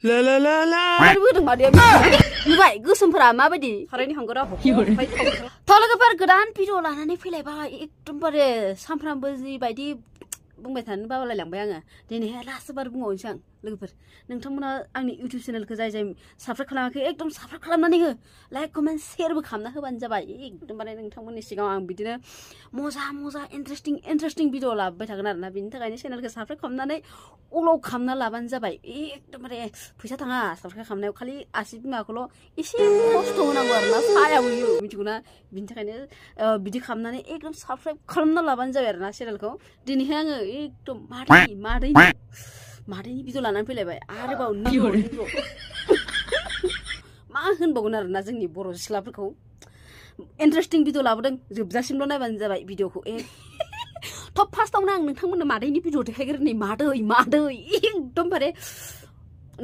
La la la la. Bodoh madia. Nubai gosoमफोरा माबायदि सारायनि हांगारा हफाय थावलागोफोर गोदान भिडिअ लानानै फैलायबाय एकदमबारे सामफ्रामबो जि बायदि बुंबाय थानो बावलायलांबाय आङो दिनैहाय लास्ट बार बुंबावनोसै आं लोगोफोर नोंथांमोना आंनि इउटिउब चेनेलखौ जाय जाय साबस्क्राइब खालामाखै एकदम साबस्क्राइब खालामनानै हो लाइक कमेन्ट शेयारबो खालामना होबानो जाबाय एकदमबारे नोंथांमोननि सिगाङाव आं बिदिनो मजा इन्टारेस्टिं भिडिअ लाबोबाय थागोन आरोना बिनि थाखायनो चेनेलखौ साबस्क्राइब खालामनानै अल खालामना लाबानो जाबाय एकदमबारे फैसा थाङा साबस्क्राइब खालामनायाव खालि आसि बिमाखौल' एसे खस्थ' होनांगौ आरोना सायाव होयो मिथिगौना बिनि थाखायनो बिदि खालामनानै एकदम साबस्क्राइब खालामना लाबानो जाबाय आरोना चेनेलखौ दिनैहाय आङो एकदम मादैनि भिडिअ लानानै फैलायबाय आरोबाव निग्र' मा होनबावगोन आरोना जोंनि बर' सिख्लाफोरखौ इन्टारेस्टिं भिडिअ लाबोदों जोबजासिमल' नायबानो जाबाय भिडिअखौ टप फार्स्टआवनो आं नोंथांमोननो मादैनि भिडिअ देखायग्रोनि मादै एकदमबारे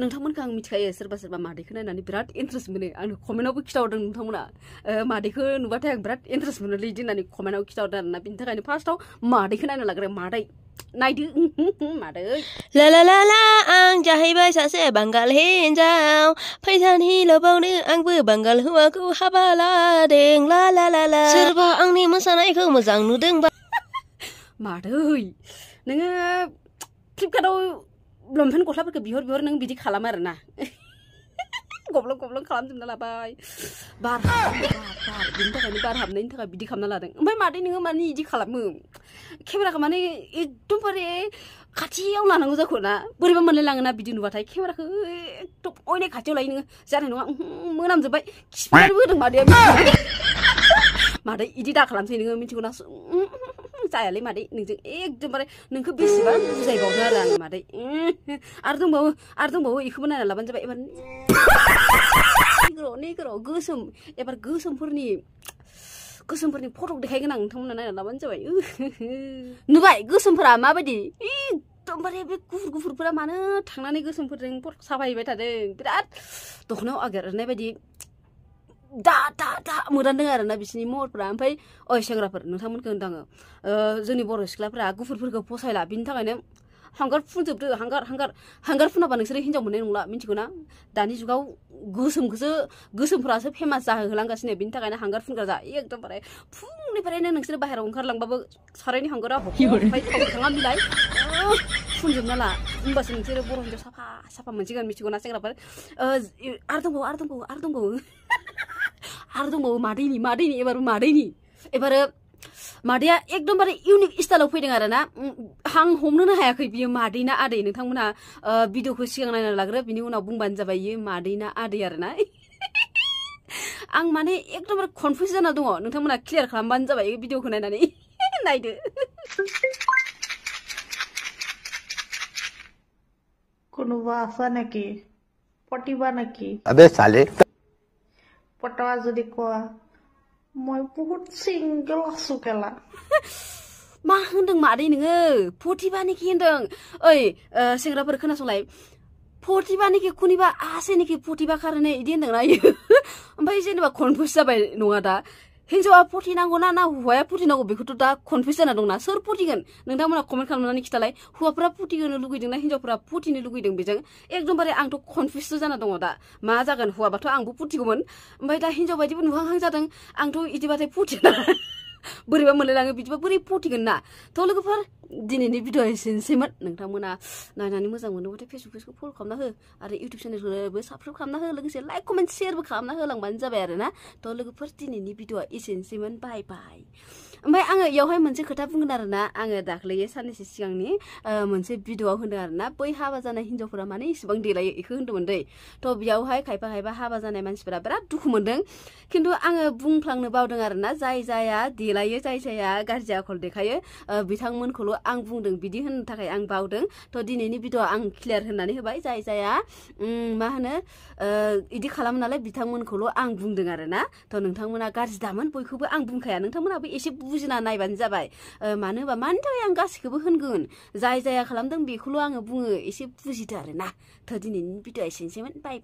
नोंथांमोनखौ आं मिथिखायो सोरबा मादैखौ नायनानै बिराद इन्टारेस्ट मोनो आंनो कमेन्टआवबो खिथाहरदों नोंथांमोना मादैखौ नुबाथाय आं बिराद इन्टारेस्ट मोनोलै इदि होननानै कमेन्टआव खिथाहरदों आरोना बिनि थाखायनो फार्स्टआव मादैखौ नायनो लाग्रो मादै नायदो मादै La la la la आं जाहैबाय सासे बांगाल हिन्जाव फैसानि लोभावनो आंबो बांगाल हौवाखौ हाबा लादों ला ला ला ला सोरबा आंनि मोसानायखौ मोजां नुदोंबा मादै नोङो फ्लिपकार्टआव लंपेन्ट गस्लाफोरखौ बिहर नों बिदि खालाम आरोना गब्लं खालामजोबना लाबाय बार बिनि थाखायनो बार हाबनायनि थाखाय बिदि खालामना लादों ओमफ्राय मादै नोङो माने बिदि खालामो केमेराखौ माने एकदमबारे खाथियाव लानांगौ जाखो ना बोरैबा मोनलायलाङोना बिदि नुबाथाय केमेराखौ एकदम अयनाय खाथियाव लायो नोङो जानाय नङा मोनामजोब्बाय खिफिनानैबो होदों मादैया मादै इदि दा खालामसै नोङो मिथिगौ ना जायालै मादै नोंजों एकदमबारे नोंखौ बेसेबा बुजायबावदो आरो आं मादै आरो दंबावो इखौबो नायना लाबानो जाबाय एबार निग्र' गोसोम एबार गोसोमफोरनि फटक देखायगोन आं नोंथांमोना नायना लाबानो जाबाय नुबाय गोसोमफोरा माबायदि एकदमबारे बे गुफुरफोरा मानो थांनानै गोसोमफोरजों फटक साफायबाय थादों बिराद दखनायाव आगर एरनाय बायदि दा मोदानदों आरोना बिसिनि महरफ्रा ओमफ्राय सेंग्राफोर नोंथांमोनखौ होनदों आङो जोंनि बर' सिख्लाफोरा गुफुरफोरखौ फसायला बिनि थाखायनो हांगार फुनजोबदो हांगार फुनाबा नोंसोरो हिन्जाव मोननाय नंला मिथिगौ ना दानि जुगाव गोसोमफोरासो फेमास जाहोलांगासिनो बिनि थाखायनो हांगार फुनग्रा जा एकदमबारे फुंनिफ्रायनो नोंसोरो बाहेरायाव ओंखारलांबाबो सारायनि हांगारा ओमफ्राय थाङा मिलाय फुनजोबना ला होमबासो नोंसोरो बर' हिन्जाव साफा मोनसिगोन मिथिगौ ना सेंग्राफोर आरो दंबावो मादैनि एबारो मादैया एकदमबारे इउनिक स्टाइलाव फैदों आरोना आं हमनोनो हायाखै बियो मादै ना आदै नोंथांमोना भिडिअखौ सिगां नायना लाग्रो बिनि उनाव बुंबानो जाबाय इयो मादै ना आदै आरोना आं माने एकदमबारे कनफिउज जाना दङ नोंथांमोना क्लियार खालामबानो जाबाय भिडिअखौ नायनानै नायदो কোনোবা আছে নেকি পটিবা নেকি আবে সালে পটৱা যদি কোৱা মই বহুত সিঙ্গেল আছো কেলা मा होनदों मादै नोङो फटिबानिखि होनदों ओइ सेंग्राफोर खोनासंलाय फटिबानिखि कुनिबा आसेनिखि फटिबा खारने इदि होनदोंना इयो ओमफ्राय जेनेबा कनफिउज जाबाय नङा दा हिन्जावा फटिनांगौ ना हौवाया फटिनांगौ बेखौथ' दा कनफिउज जाना दंना सोर फटिगोन नोंथांमोना कमेन्ट खालामनानै खिथालाय हौवाफोरा फटिनो लुगैदों ना हिन्जावफोरा फटिनो लुगैदों बेजों एकदमबारे आंथ' कनफिउज जाना दङ दा मा जागोन हौवाबाथ' आंबो फटिगौमोन ओमफ्राय दा हिन्जाव बायदिबो नुहांहां जादों आंथ' इदिबाथाय फटिना बोरैबा मोनलायलाङो बिदिबा बोरै फटिगोन ना थ' लोगोफोर दिनैनि भिडिअ एसेनोसैमोन नोंथांमोना नायनानै मोजां मोनोबाथाय फेसबुक पेजखौ फल' खालामना हो आरो इउटिउब चेनेलखौबो साबस्क्राइब खालामना हो लोगोसे लाइक कमेन्ट शेयारबो खालामना होलांबानो जाबाय आरोना थ' लोगोफोर दिनैनि भिडिअआ एसेनोसैमोन बाय ओमफ्राय आङो इयावहाय मोनसे खोथा बुंगोन आरोना आङो दाख्लै साननैसो सिगांनि मोनसे भिडिअआव होनदों आरोना बै हाबा जानाय हिन्जावफोरा माने इसेबां देलायो इखौ होनदोंमोन दै थ' बेयावहाय खायफा हाबा जानाय मानसिफोरा बिराद दुखु मोनदों खिन्थु आङो बुंफ्लांनो बावदों आरोना जाय जाया देलायो जाय जाया गाज्रि आखल देखायो बिथांमोनखौल' आं बुंदों बिदि होननो थाखाय आं बावदों थ' दिनैनि भिडिअ आं क्लियार होननानै होबाय जाय जाया मा होनो इदि खालामो नालाय बिथांमोनखौल' आं बुंदों आरोना थ' नोंथांमोना गाज्रि दामोन बयखौबो आं बुंखाया नोंथांमोनाबो एसे बुजिना नायबानो जाबाय मानो होनबा मानि थाखाय आं गासैखौबो होनगोन जाय जाया खालामदों बेखौल' आङो बुङो एसे बुजिदो आरोना थ' दिनैनि भिडिअ एसेनोसैमोन बाय